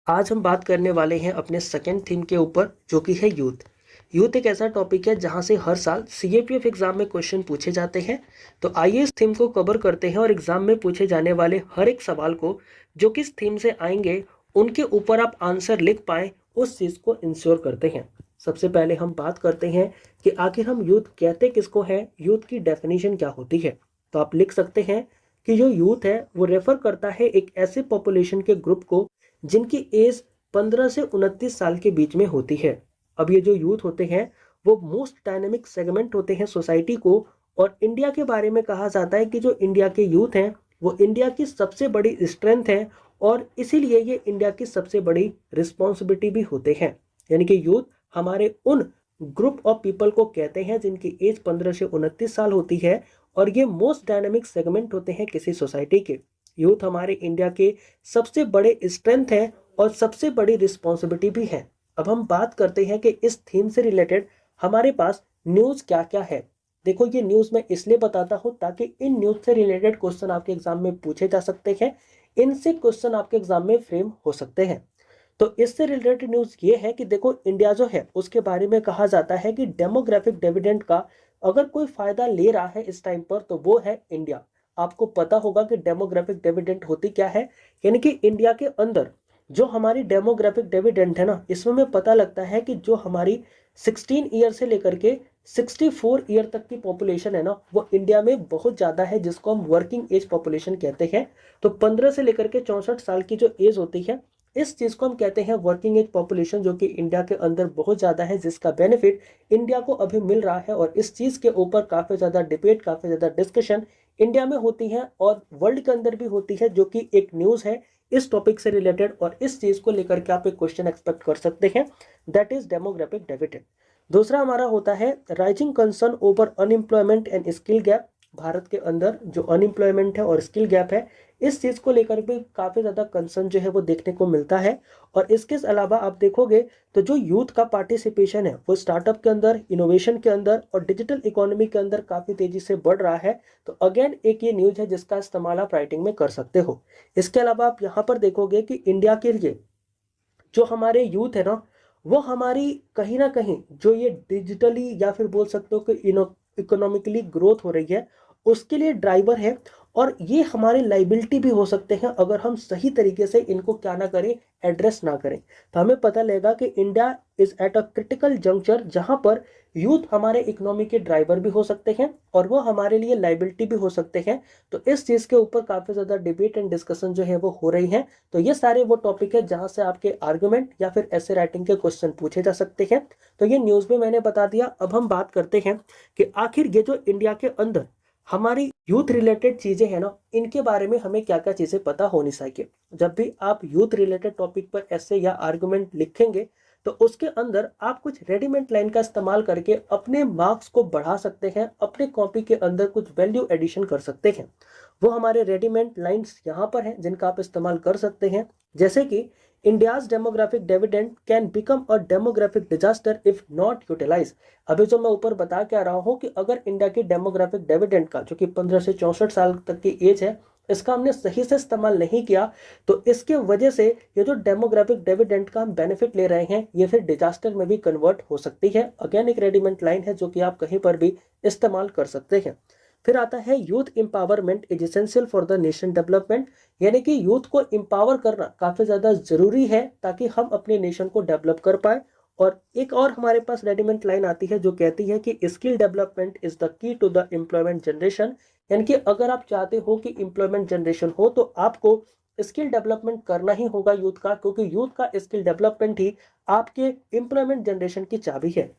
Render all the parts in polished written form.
आज हम बात करने वाले हैं अपने सेकंड थीम के ऊपर जो कि है यूथ। यूथ एक ऐसा टॉपिक है जहां से हर साल सीएपीएफ एग्जाम में क्वेश्चन पूछे जाते हैं। तो आइए इस थीम को कवर करते हैं और एग्जाम में पूछे जाने वाले हर एक सवाल को जो किस थीम से आएंगे उनके ऊपर आप आंसर लिख पाए उस चीज़ को इंश्योर करते हैं। सबसे पहले हम बात करते हैं कि आखिर हम यूथ कहते किसको है, यूथ की डेफिनेशन क्या होती है। तो आप लिख सकते हैं कि जो यूथ है वो रेफर करता है एक ऐसे पॉपुलेशन के ग्रुप को जिनकी एज 15 से 29 साल के बीच में होती है। अब ये जो यूथ होते हैं वो मोस्ट डायनेमिक सेगमेंट होते हैं सोसाइटी को, और इंडिया के बारे में कहा जाता है कि जो इंडिया के यूथ हैं वो इंडिया की सबसे बड़ी स्ट्रेंथ है, और इसीलिए ये इंडिया की सबसे बड़ी रिस्पॉन्सिबिलिटी भी होते हैं। यानी कि यूथ हमारे उन ग्रुप ऑफ पीपल को कहते हैं जिनकी एज 15 से 29 साल होती है, और ये मोस्ट डायनेमिक सेगमेंट होते हैं किसी सोसाइटी के। यूथ हमारे इंडिया के सबसे बड़े स्ट्रेंथ है और सबसे बड़ी रिस्पॉन्सिबिलिटी भी है। अब हम बात करते हैं कि इस थीम से रिलेटेड हमारे पास न्यूज़ क्या क्या है। देखो, ये न्यूज़ मैं इसलिए बताता हूँ ताकि इन न्यूज़ से रिलेटेड क्वेश्चन आपके एग्जाम में पूछे जा सकते हैं, इनसे क्वेश्चन आपके एग्जाम में फ्रेम हो सकते हैं। तो इससे रिलेटेड न्यूज़ ये है कि देखो, इंडिया जो है उसके बारे में कहा जाता है कि डेमोग्राफिक डिविडेंड का अगर कोई फायदा ले रहा है इस टाइम पर तो वो है इंडिया। आपको पता होगा कि डेमोग्राफिक डिविडेंड होती क्या है। यानी कि इंडिया के अंदर जो हमारी डेमोग्राफिक डिविडेंड है ना, इसमें हमें पता लगता है कि जो हमारी 16 ईयर से लेकर के 64 ईयर तक की पॉपुलेशन है ना, वो इंडिया में बहुत ज़्यादा है, जिसको हम वर्किंग एज पॉपुलेशन कहते हैं। तो 15 से लेकर के 64 साल की जो एज होती है, इस चीज़ को हम कहते हैं वर्किंग एज पॉपुलेशन, जो कि इंडिया के अंदर बहुत ज़्यादा है, जिसका बेनिफिट इंडिया को अभी मिल रहा है। और इस चीज़ के ऊपर काफ़ी ज़्यादा डिबेट, काफ़ी ज़्यादा डिस्कशन इंडिया में होती है और वर्ल्ड के अंदर भी होती है, जो कि एक न्यूज़ है इस टॉपिक से रिलेटेड। और इस चीज़ को लेकर के आप एक क्वेश्चन एक्सपेक्ट कर सकते हैं, दैट इज डेमोग्राफिक डिविडेंड। दूसरा हमारा होता है rising concern over unemployment and skill gap. Bharat के अंदर जो अनएम्प्लॉयमेंट है और स्किल गैप है, इस चीज़ को लेकर भी काफ़ी ज़्यादा कंसर्न जो है वो देखने को मिलता है। और इसके अलावा आप देखोगे तो जो यूथ का पार्टिसिपेशन है वो स्टार्टअप के अंदर, इनोवेशन के अंदर और डिजिटल इकोनॉमी के अंदर काफ़ी तेज़ी से बढ़ रहा है। तो अगेन एक ये न्यूज़ है जिसका इस्तेमाल आप राइटिंग में कर सकते हो। इसके अलावा आप यहाँ पर देखोगे कि इंडिया के लिए जो हमारे यूथ है ना, वो हमारी कहीं ना कहीं जो ये डिजिटली या फिर बोल सकते हो कि इकोनॉमिकली ग्रोथ हो रही है, उसके लिए ड्राइवर है। और ये हमारे लाइबिलिटी भी हो सकते हैं अगर हम सही तरीके से इनको क्या ना करें, एड्रेस ना करें। तो हमें पता लगेगा कि India is at a critical juncture, जहां पर यूथ हमारे इकोनॉमी के ड्राइवर भी हो सकते हैं और वो हमारे लिए लाइबिलिटी भी हो सकते हैं। तो इस चीज़ के ऊपर काफ़ी ज़्यादा डिबेट एंड डिस्कशन जो है वो हो रही है। तो ये सारे वो टॉपिक है जहां से आपके आर्गुमेंट या फिर ऐसे राइटिंग के क्वेश्चन पूछे जा सकते हैं। तो ये न्यूज़ में मैंने बता दिया। अब हम बात करते हैं कि आखिर ये जो इंडिया के अंदर हमारी यूथ रिलेटेड चीजें हैं ना, इनके बारे में हमें क्या क्या चीजें पता होनी चाहिए। जब भी आप यूथ रिलेटेड टॉपिक पर ऐसे या आर्गुमेंट लिखेंगे तो उसके अंदर आप कुछ रेडीमेड लाइन का इस्तेमाल करके अपने मार्क्स को बढ़ा सकते हैं, अपने कॉपी के अंदर कुछ वैल्यू एडिशन कर सकते हैं। वो हमारे रेडीमेड लाइंस यहाँ पर हैं जिनका आप इस्तेमाल कर सकते हैं। जैसे कि India's demographic dividend can become a demographic disaster if not utilize. अभी जो मैं ऊपर बता के आ रहा हूँ कि अगर इंडिया की डेमोग्राफिक डिविडेंड का जो कि 15 से 64 साल तक की एज है, इसका हमने सही से इस्तेमाल नहीं किया तो इसके वजह से ये जो डेमोग्राफिक डिविडेंड का हम बेनिफिट ले रहे हैं, ये फिर डिजास्टर में भी कन्वर्ट हो सकती है। अगेन एक रेडीमेड लाइन है जो कि आप कहीं पर भी इस्तेमाल कर सकते हैं। फिर आता है youth empowerment is essential for the nation development. यानी कि यूथ को एम्पावर करना काफ़ी ज़्यादा ज़रूरी है ताकि हम अपने नेशन को डेवलप कर पाए। और एक और हमारे पास रेडीमेड लाइन आती है जो कहती है कि skill development is the key to the employment generation. यानी कि अगर आप चाहते हो कि एम्प्लॉयमेंट जनरेशन हो तो आपको स्किल डेवलपमेंट करना ही होगा यूथ का, क्योंकि यूथ का स्किल डेवलपमेंट ही आपके एम्प्लॉयमेंट जनरेशन की चाबी है।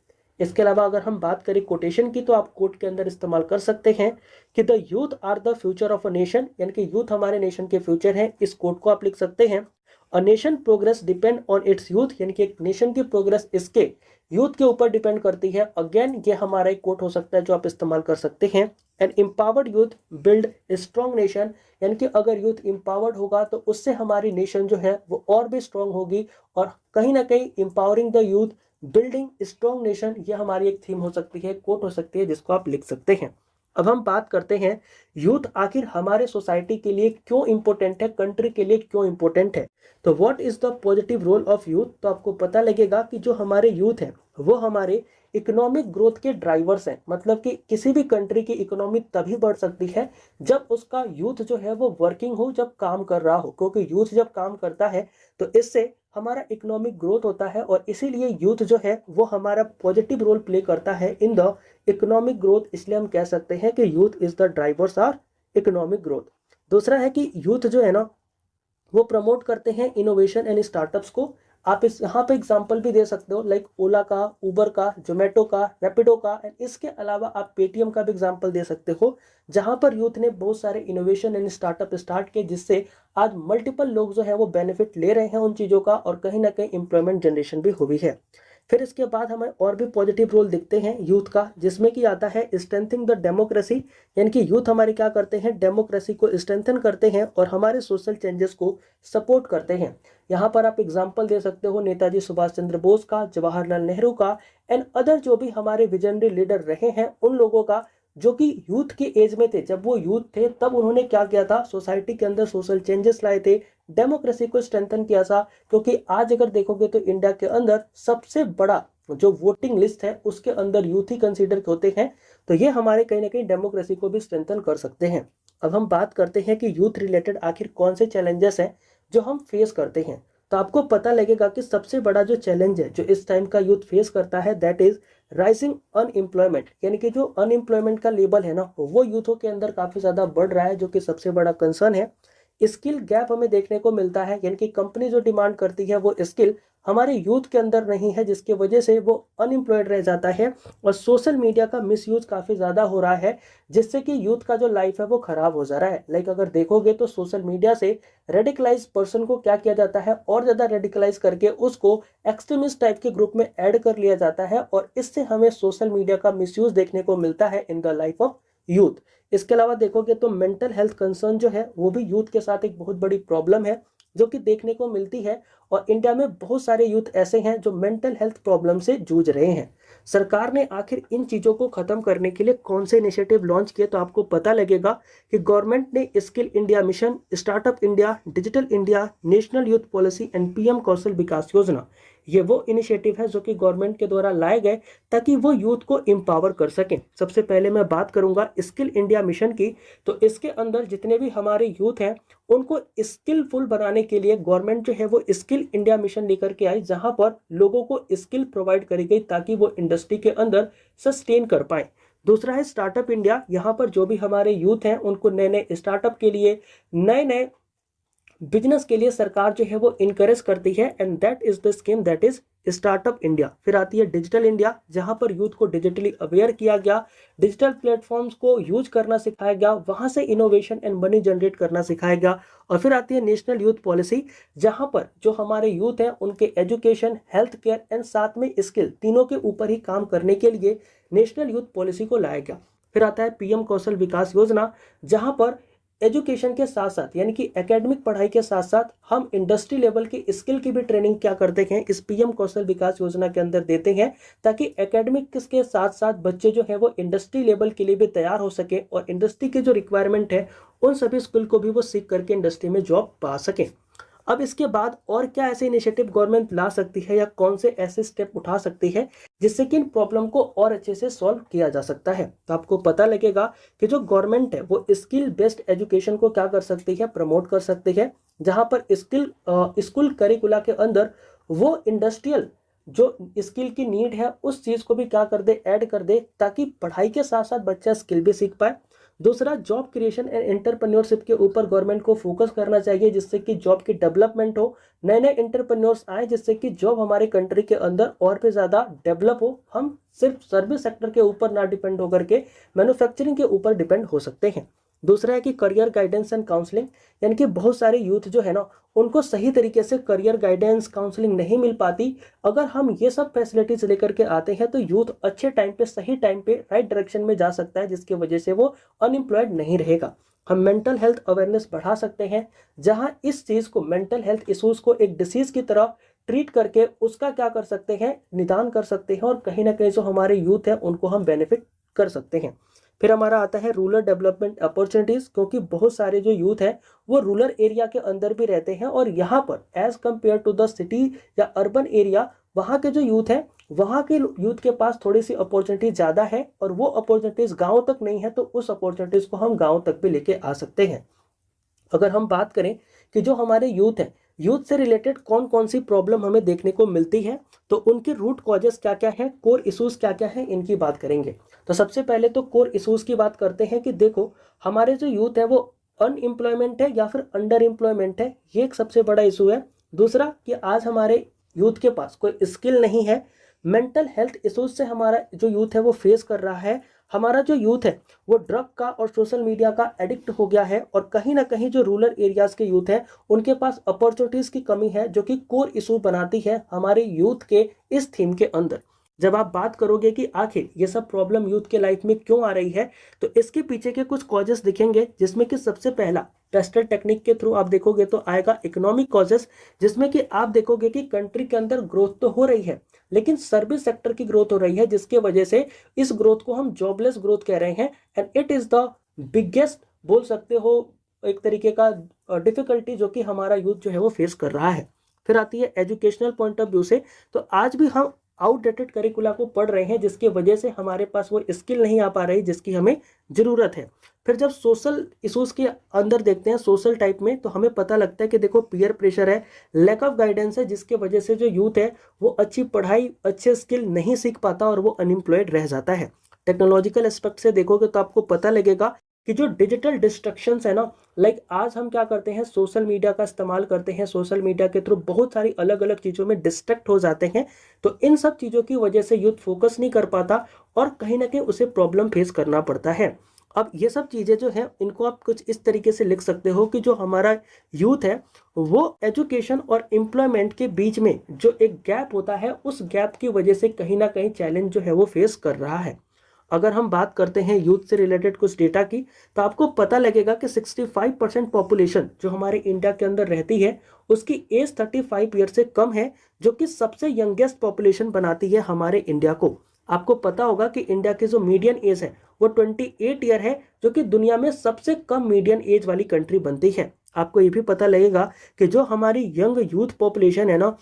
इसके अलावा अगर हम बात करें कोटेशन की, तो आप कोट के अंदर इस्तेमाल कर सकते हैं कि the youth are the future of a nation. यानी कि यूथ हमारे नेशन के फ्यूचर है। इस कोट को आप लिख सकते हैं। A nation progress depend on it's youth. यानी कि एक नेशन की प्रोग्रेस इसके यूथ के ऊपर डिपेंड करती है। अगेन ये हमारा एक कोट हो सकता है जो आप इस्तेमाल कर सकते हैं। An empowered youth build strong nation. यानी कि अगर यूथ एम्पावर्ड होगा तो उससे हमारी नेशन जो है वो और भी स्ट्रॉन्ग होगी। और कहीं ना कहीं empowering the youth building strong nation, ये हमारी एक थीम हो सकती है, कोट हो सकती है, जिसको आप लिख सकते हैं। अब हम बात करते हैं यूथ आखिर हमारे सोसाइटी के लिए क्यों इंपॉर्टेंट है, कंट्री के लिए क्यों इंपॉर्टेंट है। तो what is the positive role of youth, तो आपको पता लगेगा कि जो हमारे यूथ है वो हमारे इकोनॉमिक ग्रोथ के ड्राइवर्स हैं। मतलब कि किसी भी कंट्री की इकोनॉमी तभी बढ़ सकती है जब उसका यूथ जो है वो वर्किंग हो, जब काम कर रहा हो, क्योंकि यूथ जब काम करता है तो इससे हमारा इकोनॉमिक ग्रोथ होता है और इसीलिए यूथ जो है वो हमारा पॉजिटिव रोल प्ले करता है इन द इकोनॉमिक ग्रोथ। इसलिए हम कह सकते हैं कि youth is the drivers are economic growth. दूसरा है कि यूथ जो है ना वो प्रमोट करते हैं इनोवेशन एंड स्टार्टअप्स को। आप इस यहाँ पे एग्जांपल भी दे सकते हो, लाइक ओला का, उबर का, जोमेटो का, रैपिडो का, एंड इसके अलावा आप पेटीएम का भी एग्जांपल दे सकते हो, जहां पर यूथ ने बहुत सारे इनोवेशन एंड स्टार्टअप स्टार्ट किए जिससे आज मल्टीपल लोग जो है वो बेनिफिट ले रहे हैं उन चीज़ों का और कहीं ना कहीं एम्प्लॉयमेंट जनरेशन भी हुई है। फिर इसके बाद हमें और भी पॉजिटिव रोल दिखते हैं यूथ का, जिसमें कि आता है स्ट्रेंथिंग द डेमोक्रेसी। यानी कि यूथ हमारे क्या करते हैं, डेमोक्रेसी को स्ट्रेंथन करते हैं और हमारे सोशल चेंजेस को सपोर्ट करते हैं। यहाँ पर आप एग्जाम्पल दे सकते हो नेताजी सुभाष चंद्र बोस का, जवाहरलाल नेहरू का, एंड अदर जो भी हमारे विजनरी लीडर रहे हैं उन लोगों का, जो कि यूथ के एज में थे। जब वो यूथ थे तब उन्होंने क्या किया था, सोसाइटी के अंदर सोशल चेंजेस लाए थे, डेमोक्रेसी को स्ट्रेंथन किया था। क्योंकि आज अगर देखोगे तो इंडिया के अंदर सबसे बड़ा जो वोटिंग लिस्ट है उसके अंदर यूथ ही कंसीडर होते हैं। तो ये हमारे कहीं ना कहीं डेमोक्रेसी को भी स्ट्रेंथन कर सकते हैं। अब हम बात करते हैं कि यूथ रिलेटेड आखिर कौन से चैलेंजेस हैं जो हम फेस करते हैं। तो आपको पता लगेगा कि सबसे बड़ा जो चैलेंज है जो इस टाइम का यूथ फेस करता है दैट इज राइजिंग अनएम्प्लॉयमेंट। यानी कि जो अनएम्प्लॉयमेंट का लेवल है ना वो यूथों के अंदर काफी ज्यादा बढ़ रहा है, जो कि सबसे बड़ा कंसर्न है। स्किल गैप हमें देखने को मिलता है, यानी कि कंपनी जो डिमांड करती है वो स्किल हमारे यूथ के अंदर नहीं है, जिसकी वजह से वो अनएम्प्लॉयड रह जाता है। और सोशल मीडिया का मिसयूज काफी ज्यादा हो रहा है, जिससे कि यूथ का जो लाइफ है वो खराब हो जा रहा है। लाइक अगर देखोगे तो सोशल मीडिया से रेडिकलाइज पर्सन को क्या किया जाता है, और ज्यादा रेडिकलाइज करके उसको एक्सट्रीमिस्ट टाइप के ग्रुप में ऐड कर लिया जाता है, और इससे हमें सोशल मीडिया का मिसयूज देखने को मिलता है in the life of youth. इसके अलावा देखोगे तो मेंटल हेल्थ कंसर्न जो है वो भी यूथ के साथ एक बहुत बड़ी प्रॉब्लम है जो कि देखने को मिलती है। और इंडिया में बहुत सारे यूथ ऐसे हैं जो मेंटल हेल्थ प्रॉब्लम से जूझ रहे हैं। सरकार ने आखिर इन चीज़ों को खत्म करने के लिए कौन से इनिशिएटिव लॉन्च किए, तो आपको पता लगेगा कि गवर्नमेंट ने Skill India Mission, Startup India, Digital India, National Youth Policy and PM Kaushal Vikas Yojana, ये वो इनिशिएटिव है जो कि गवर्नमेंट के द्वारा लाए गए ताकि वो यूथ को एम्पावर कर सकें। सबसे पहले मैं बात करूंगा स्किल इंडिया मिशन की। तो इसके अंदर जितने भी हमारे यूथ हैं उनको स्किलफुल बनाने के लिए गवर्नमेंट जो है वो स्किल इंडिया मिशन लेकर के आई, जहां पर लोगों को स्किल प्रोवाइड करी गई ताकि वो इंडस्ट्री के अंदर सस्टेन कर पाए। दूसरा है स्टार्टअप इंडिया। यहाँ पर जो भी हमारे यूथ हैं उनको नए नए स्टार्टअप के लिए, नए नए बिजनेस के लिए सरकार जो है वो इनकरेज करती है, and that is the scheme that is startup India. फिर आती है डिजिटल इंडिया, जहां पर यूथ को डिजिटली अवेयर किया गया, डिजिटल प्लेटफॉर्म्स को यूज करना सिखाया गया, वहां से इनोवेशन एंड मनी जनरेट करना सिखाया गया। और फिर आती है नेशनल यूथ पॉलिसी, जहां पर जो हमारे यूथ हैं उनके एजुकेशन, हेल्थ केयर एंड साथ में स्किल तीनों के ऊपर ही काम करने के लिए नेशनल यूथ पॉलिसी को लाया गया। फिर आता है पीएम कौशल विकास योजना, जहां पर एजुकेशन के साथ साथ यानी कि एकेडमिक पढ़ाई के साथ साथ हम इंडस्ट्री लेवल की स्किल की भी ट्रेनिंग क्या करते हैं इस पीएम कौशल विकास योजना के अंदर देते हैं, ताकि एकेडमिक के साथ साथ बच्चे जो है वो इंडस्ट्री लेवल के लिए भी तैयार हो सके और इंडस्ट्री के जो रिक्वायरमेंट है उन सभी स्किल को भी वो सीख करके इंडस्ट्री में जॉब पा सके। अब इसके बाद और क्या ऐसे इनिशिएटिव गवर्नमेंट ला सकती है या कौन से ऐसे स्टेप उठा सकती है जिससे कि इन प्रॉब्लम को और अच्छे से सॉल्व किया जा सकता है। तो आपको पता लगेगा कि जो गवर्नमेंट है वो स्किल बेस्ड एजुकेशन को क्या कर सकती है, प्रमोट कर सकती है, जहां पर स्कूल करिकुला के अंदर वो इंडस्ट्रियल जो स्किल की नीड है उस चीज को भी क्या कर दे, ऐड कर दे, ताकि पढ़ाई के साथ साथ बच्चा स्किल भी सीख पाए। दूसरा, जॉब क्रिएशन एंड एंटरप्रेन्योरशिप के ऊपर गवर्नमेंट को फोकस करना चाहिए, जिससे कि जॉब की डेवलपमेंट हो, नए नए एंटरप्रेन्योर्स आए, जिससे कि जॉब हमारे कंट्री के अंदर और भी ज़्यादा डेवलप हो। हम सिर्फ सर्विस सेक्टर के ऊपर ना डिपेंड होकर के मैन्युफैक्चरिंग के ऊपर डिपेंड हो सकते हैं। दूसरा है कि करियर गाइडेंस एंड काउंसलिंग, यानी कि बहुत सारे यूथ जो है ना उनको सही तरीके से करियर गाइडेंस काउंसलिंग नहीं मिल पाती। अगर हम ये सब फैसिलिटीज लेकर के आते हैं तो यूथ अच्छे टाइम पे, सही टाइम पे राइट डायरेक्शन में जा सकता है, जिसकी वजह से वो अनएम्प्लॉयड नहीं रहेगा। हम मेंटल हेल्थ अवेयरनेस बढ़ा सकते हैं, जहां इस चीज को, मेंटल हेल्थ इश्यूज को एक डिसीज की तरह ट्रीट करके उसका क्या कर सकते हैं, निदान कर सकते हैं, और कहीं ना कहीं जो हमारे यूथ है उनको हम बेनिफिट कर सकते हैं। फिर हमारा आता है रूरल डेवलपमेंट अपॉर्चुनिटीज, क्योंकि बहुत सारे जो यूथ है वो रूरल एरिया के अंदर भी रहते हैं और यहाँ पर as compare to the city या अर्बन एरिया वहाँ के जो यूथ है वहाँ के यूथ के पास थोड़ी सी अपॉर्चुनिटी ज़्यादा है और वो अपॉर्चुनिटीज़ गाँव तक नहीं है, तो उस अपॉर्चुनिटीज़ को हम गाँव तक भी लेके आ सकते हैं। अगर हम बात करें कि जो हमारे यूथ है, यूथ से रिलेटेड कौन कौन सी प्रॉब्लम हमें देखने को मिलती है, तो उनके रूट कॉजेस क्या क्या है, कोर इश्यूज क्या क्या है, इनकी बात करेंगे। तो सबसे पहले तो कोर इश्यूज की बात करते हैं कि देखो हमारे जो यूथ है वो अनएम्प्लॉयमेंट है या फिर अंडर एम्प्लॉयमेंट है, ये एक सबसे बड़ा इशू है। दूसरा कि आज हमारे यूथ के पास कोई स्किल नहीं है। मेंटल हेल्थ इश्यूज से हमारा जो यूथ है वो फेस कर रहा है। हमारा जो यूथ है वो ड्रग का और सोशल मीडिया का एडिक्ट हो गया है और कहीं ना कहीं जो रूरल एरियाज के यूथ है उनके पास अपॉर्चुनिटीज की कमी है, जो कि कोर इशू बनाती है हमारे यूथ के इस थीम के अंदर। जब आप बात करोगे कि आखिर ये सब प्रॉब्लम यूथ के लाइफ में क्यों आ रही है, तो इसके पीछे के कुछ कॉजेस दिखेंगे, जिसमें कि सबसे पहला पेस्टल टेक्निक के थ्रू आप देखोगे तो आएगा इकोनॉमिक कॉजेस, जिसमें कि आप देखोगे कि कंट्री के अंदर ग्रोथ तो हो रही है लेकिन सर्विस सेक्टर की ग्रोथ हो रही है, जिसके वजह से इस ग्रोथ को हम जॉबलेस ग्रोथ कह रहे हैं। And it is the biggest बोल सकते हो एक तरीके का डिफिकल्टी जो कि हमारा यूथ जो है वो फेस कर रहा है। फिर आती है एजुकेशनल पॉइंट ऑफ व्यू से, तो आज भी हम आउटडेटेड करिकुला को पढ़ रहे हैं, जिसके वजह से हमारे पास वो स्किल नहीं आ पा रही जिसकी हमें जरूरत है। फिर जब सोशल इश्यूज के अंदर देखते हैं सोशल टाइप में, तो हमें पता लगता है कि देखो पीयर प्रेशर है, लैक ऑफ गाइडेंस है, जिसके वजह से जो यूथ है वो अच्छी पढ़ाई अच्छे स्किल नहीं सीख पाता और वो अनएम्प्लॉयड रह जाता है। टेक्नोलॉजिकल एस्पेक्ट से देखोगे तो आपको पता लगेगा कि जो डिजिटल डिस्ट्रक्शंस है ना, लाइक आज हम क्या करते हैं, सोशल मीडिया का इस्तेमाल करते हैं, सोशल मीडिया के थ्रू बहुत सारी अलग अलग चीज़ों में डिस्ट्रैक्ट हो जाते हैं, तो इन सब चीज़ों की वजह से यूथ फोकस नहीं कर पाता और कहीं ना कहीं उसे प्रॉब्लम फेस करना पड़ता है। अब ये सब चीज़ें जो है इनको आप कुछ इस तरीके से लिख सकते हो कि जो हमारा यूथ है वो एजुकेशन और एम्प्लॉयमेंट के बीच में जो एक गैप होता है, उस गैप की वजह से कहीं ना कहीं चैलेंज जो है वो फेस कर रहा है। अगर हम बात करते हैं यूथ से रिलेटेड कुछ डेटा की, तो आपको पता लगेगा कि 65% पॉपुलेशन जो हमारे इंडिया के अंदर रहती है उसकी एज 35 ईयर से कम है, जो कि सबसे यंगेस्ट पॉपुलेशन बनाती है हमारे इंडिया को। आपको पता होगा कि इंडिया की जो मीडियन एज है वो 28 ईयर है, जो कि दुनिया में सबसे कम मीडियन एज वाली कंट्री बनती है। आपको ये भी पता लगेगा कि जो हमारी यंग यूथ पॉपुलेशन है ना,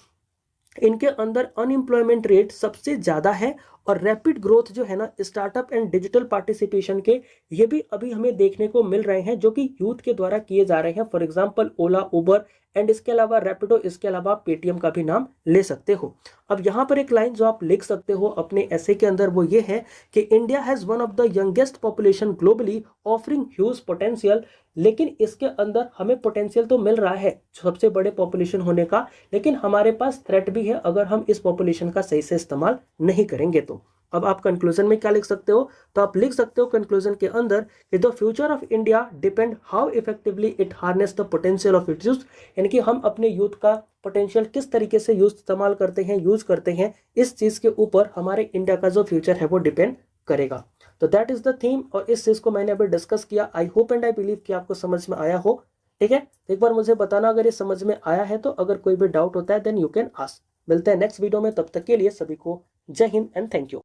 इनके अंदर अनएम्प्लॉयमेंट रेट सबसे ज़्यादा है और रैपिड ग्रोथ जो है ना स्टार्टअप एंड डिजिटल पार्टिसिपेशन के, ये भी अभी हमें देखने को मिल रहे हैं जो कि यूथ के द्वारा किए जा रहे हैं। For example Ola, Uber and इसके अलावा रैपिडो, इसके अलावा पेटीएम का भी नाम ले सकते हो। अब यहाँ पर एक लाइन जो आप लिख सकते हो अपने ऐसे के अंदर, वो ये है कि India has one of the youngest population globally offering huge potential. लेकिन इसके अंदर हमें पोटेंशियल तो मिल रहा है सबसे बड़े पॉपुलेशन होने का, लेकिन हमारे पास थ्रेट भी है अगर हम इस पॉपुलेशन का सही से इस्तेमाल नहीं करेंगे तो। अब आप कंक्लूजन में क्या लिख सकते हो, तो आप लिख सकते हो कंक्लूजन के अंदर कि the future of India depend how effectively it harness the potential of its youth, यानी कि हम अपने यूथ का पोटेंशियल किस तरीके से इस्तेमाल करते हैं, यूज करते हैं, इस चीज के ऊपर हमारे इंडिया का जो फ्यूचर है वो डिपेंड करेगा। तो दैट इज द थीम और इस चीज को मैंने अभी डिस्कस किया। I hope and I believe कि आपको समझ में आया हो। ठीक है, एक बार मुझे बताना अगर ये समझ में आया है, तो अगर कोई भी डाउट होता है देन यू कैन आस्क। मिलते हैं नेक्स्ट वीडियो में, तब तक के लिए सभी को जय हिंद एंड थैंक यू।